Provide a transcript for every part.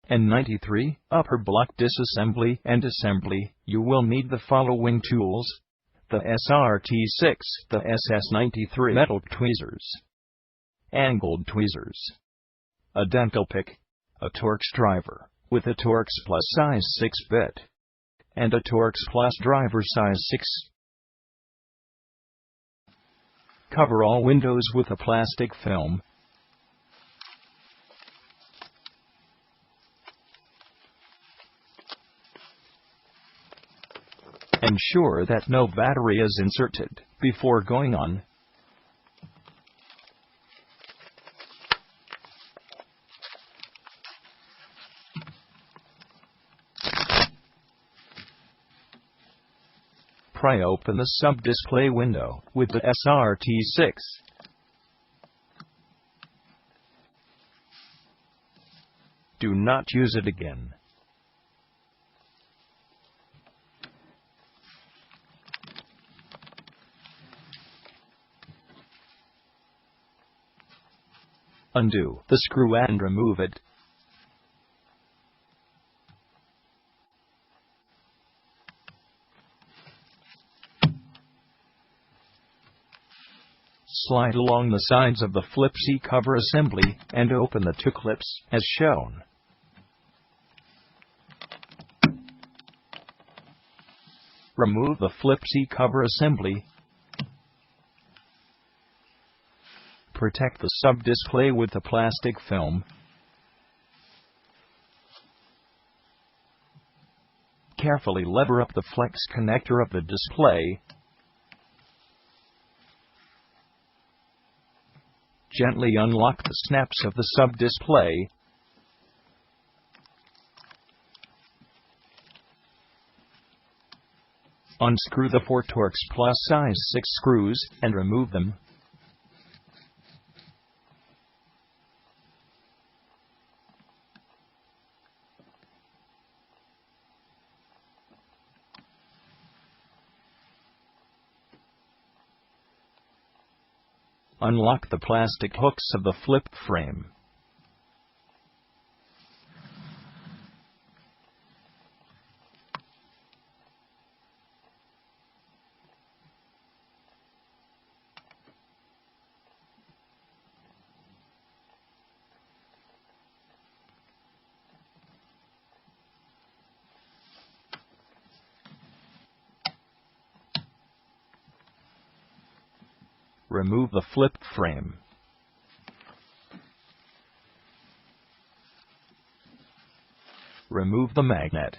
N93, upper block disassembly and assembly, you will need the following tools: the SRT6, the SS93 metal tweezers, angled tweezers, a dental pick, a Torx driver, with a Torx Plus size 6-bit, and a Torx Plus driver size 6. Cover all windows with a plastic film. Ensure that no battery is inserted before going on. Pry open the sub-display window with the SRT6. Do not use it again. Undo the screw and remove it. Slide along the sides of the flip C cover assembly and open the two clips as shown. Remove the flip C cover assembly. Protect the sub-display with the plastic film. Carefully lever up the flex connector of the display. Gently unlock the snaps of the sub-display. Unscrew the 4 Torx Plus size 6 screws and remove them. Unlock the plastic hooks of the flip frame. Remove the flip frame. Remove the magnet.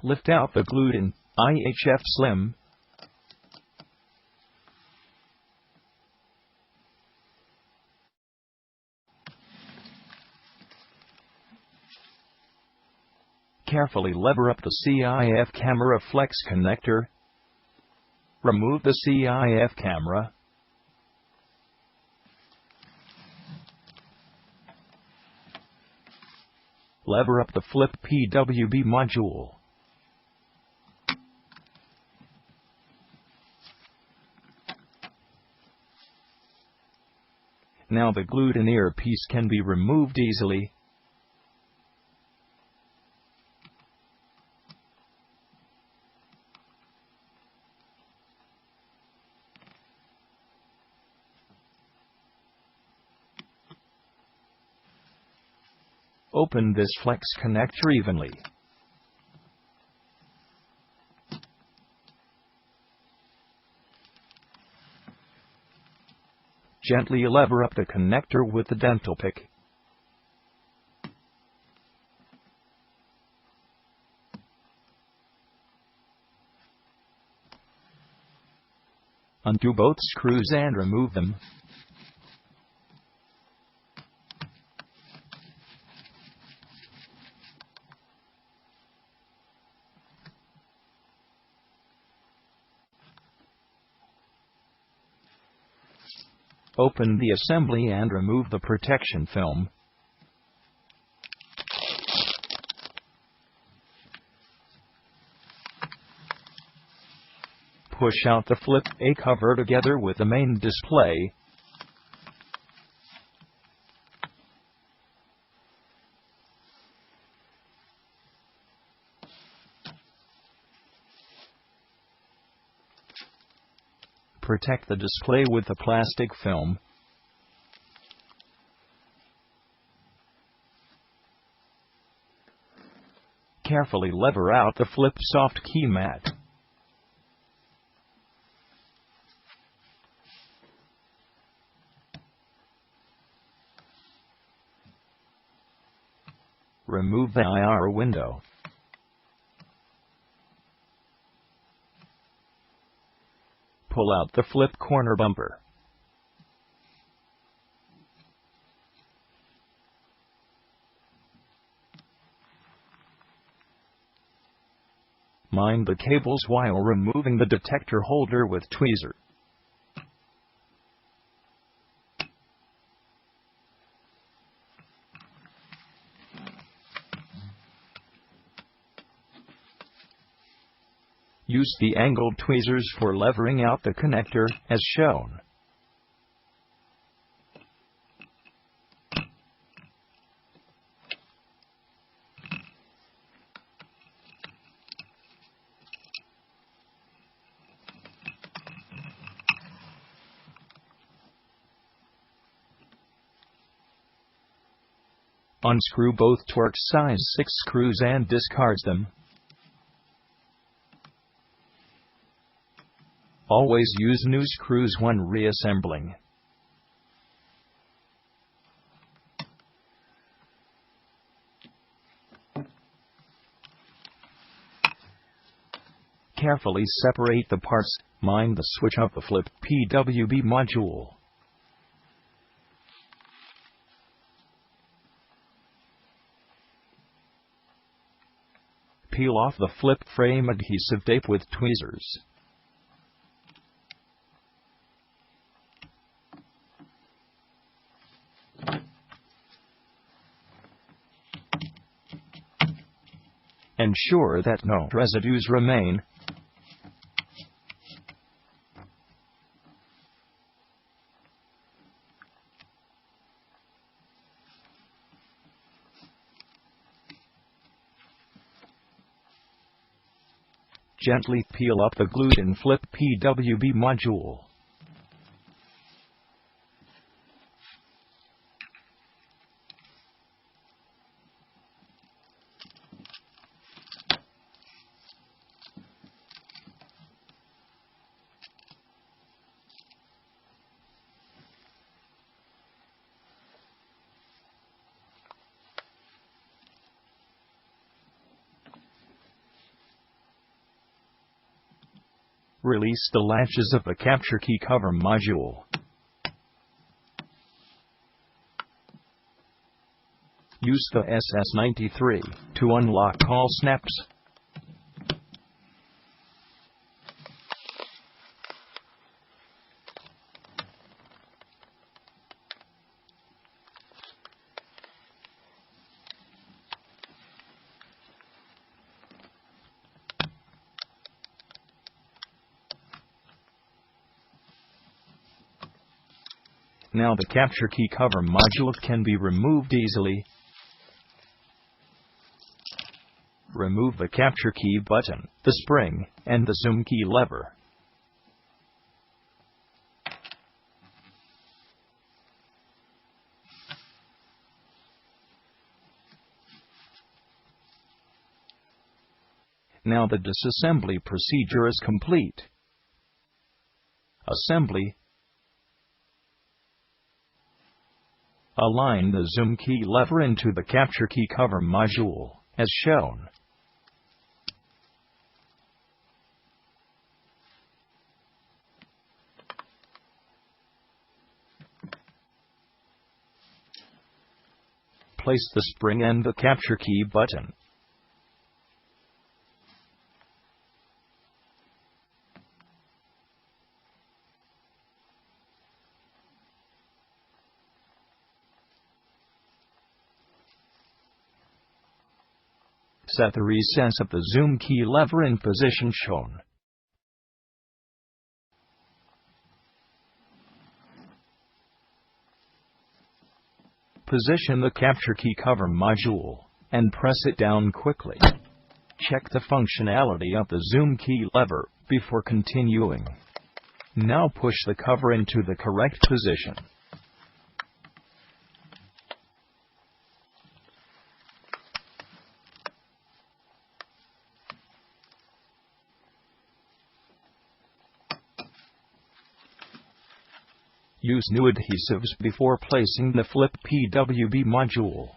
Lift out the glued-in IHF slim. Carefully lever up the CIF camera flex connector. Remove the CIF camera. Lever up the flip PWB module. Now the glued-in earpiece can be removed easily. Open this flex connector evenly. Gently lever up the connector with the dental pick. Undo both screws and remove them. Open the assembly and remove the protection film. Push out the flip A cover together with the main display. Protect the display with a plastic film. Carefully lever out the flip soft key mat. Remove the IR window. Pull out the flip corner bumper. Mind the cables while removing the detector holder with tweezer. Use the angled tweezers for levering out the connector, as shown. Unscrew both Torx size 6 screws and discard them. Always use new screws when reassembling. Carefully separate the parts. Mind the switch of the flip PWB module. Peel off the flip frame adhesive tape with tweezers. Ensure that no residues remain. Gently peel up the glued-in flip PWB module. Release the latches of the capture key cover module. Use the SS93 to unlock all snaps. Now the capture key cover module can be removed easily. Remove the capture key button, the spring, and the zoom key lever. Now the disassembly procedure is complete. Assembly. Align the zoom key lever into the capture key cover module, as shown. Place the spring and the capture key button. Set the recess of the zoom key lever in position shown. Position the capture key cover module, and press it down quickly. Check the functionality of the zoom key lever before continuing. Now push the cover into the correct position. Use new adhesives before placing the flip PWB module.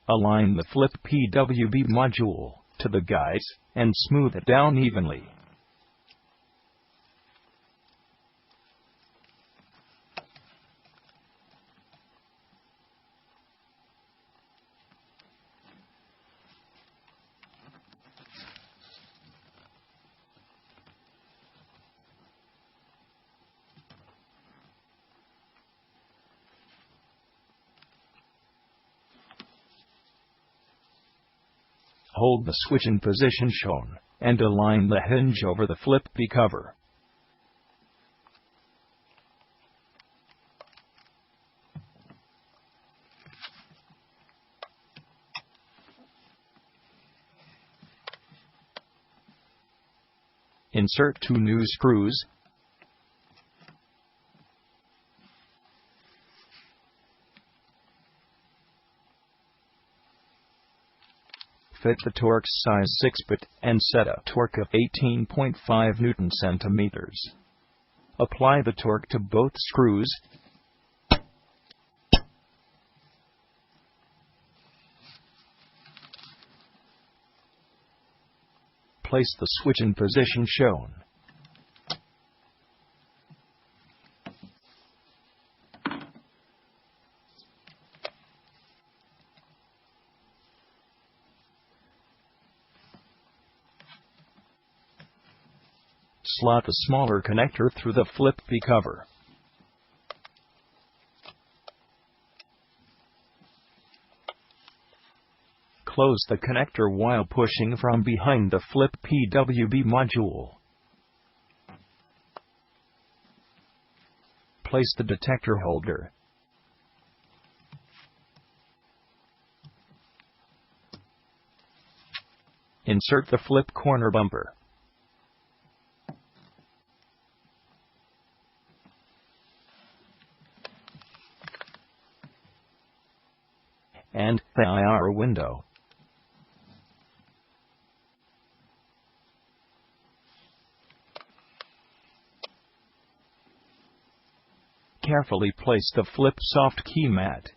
Align the flip PWB module to the guides and smooth it down evenly. Hold the switch in position shown, and align the hinge over the flip B cover. Insert 2 new screws. Fit the Torx size 6-bit and set a torque of 18.5 Newton-centimeters. Apply the torque to both screws. Place the switch in position shown. Slot the smaller connector through the flip B cover. Close the connector while pushing from behind the flip PWB module. Place the detector holder. Insert the flip corner bumper. And the IR window. Carefully place the flip soft key mat.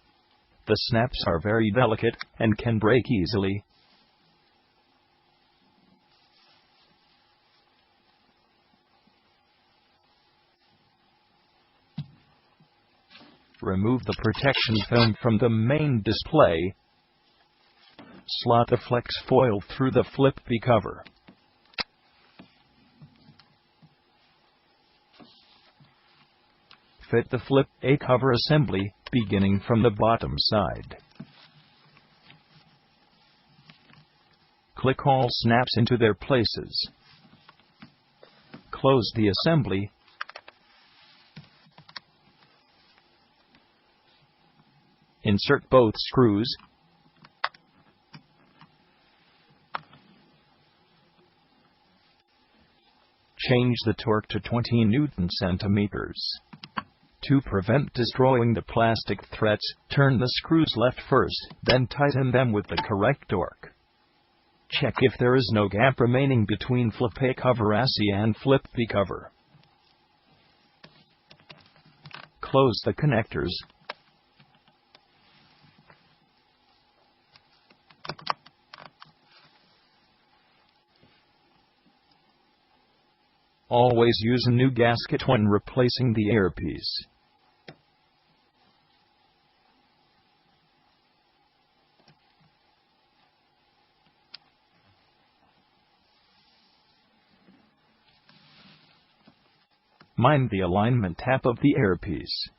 The snaps are very delicate and can break easily. Remove the protection film from the main display. Slot the flex foil through the flip B cover. Fit the flip A cover assembly, beginning from the bottom side. Click all snaps into their places. Close the assembly. Insert both screws. Change the torque to 20 Newton-centimeters. To prevent destroying the plastic threads, turn the screws left first, then tighten them with the correct torque. Check if there is no gap remaining between flip A cover assy and flip B cover. Close the connectors. Always use a new gasket when replacing the earpiece. Mind the alignment tab of the earpiece.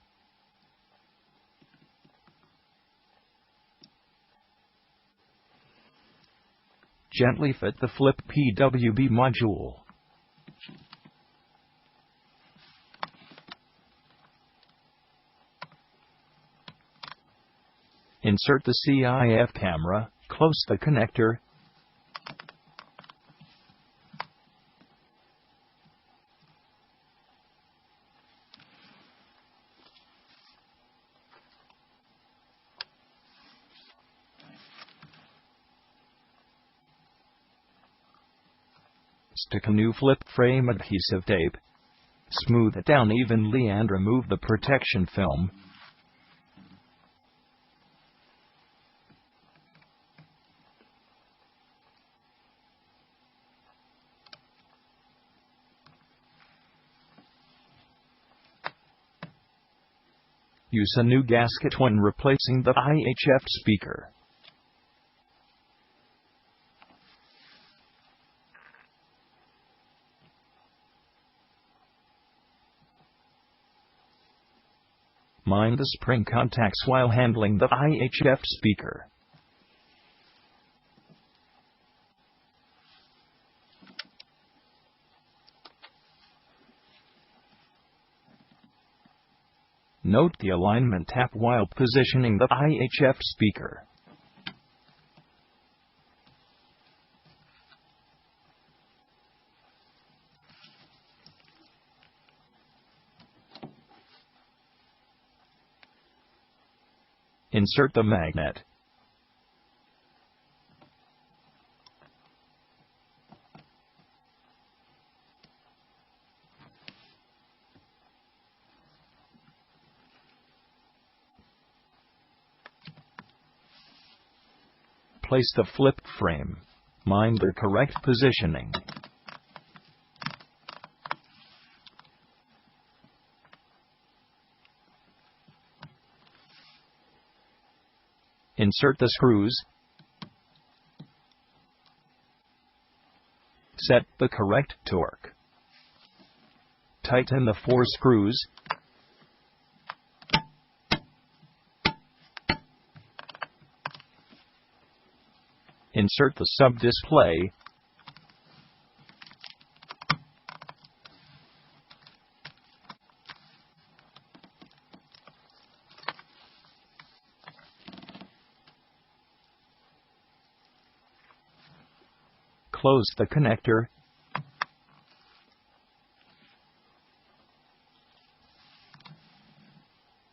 Gently fit the flip PWB module. Insert the CIF camera, close the connector. Stick a new flip frame adhesive tape. Smooth it down evenly and remove the protection film. Use a new gasket when replacing the IHF speaker. Mind the spring contacts while handling the IHF speaker. Note the alignment tab while positioning the IHF speaker. Insert the magnet. Place the flip frame. Mind the correct positioning. Insert the screws. Set the correct torque. Tighten the 4 screws. Insert the sub-display. Close the connector.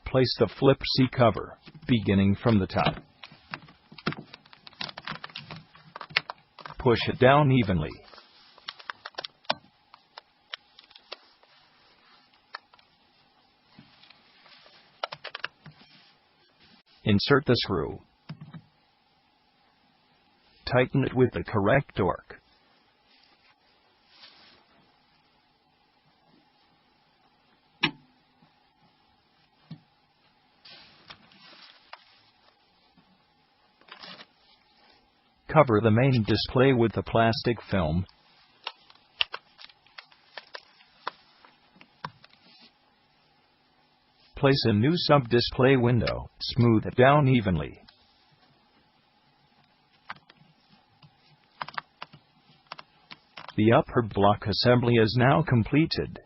Place the flip C cover, beginning from the top. Push it down evenly. Insert the screw. Tighten it with the correct torque. Cover the main display with the plastic film. Place a new sub-display window. Smooth it down evenly. The upper block assembly is now completed.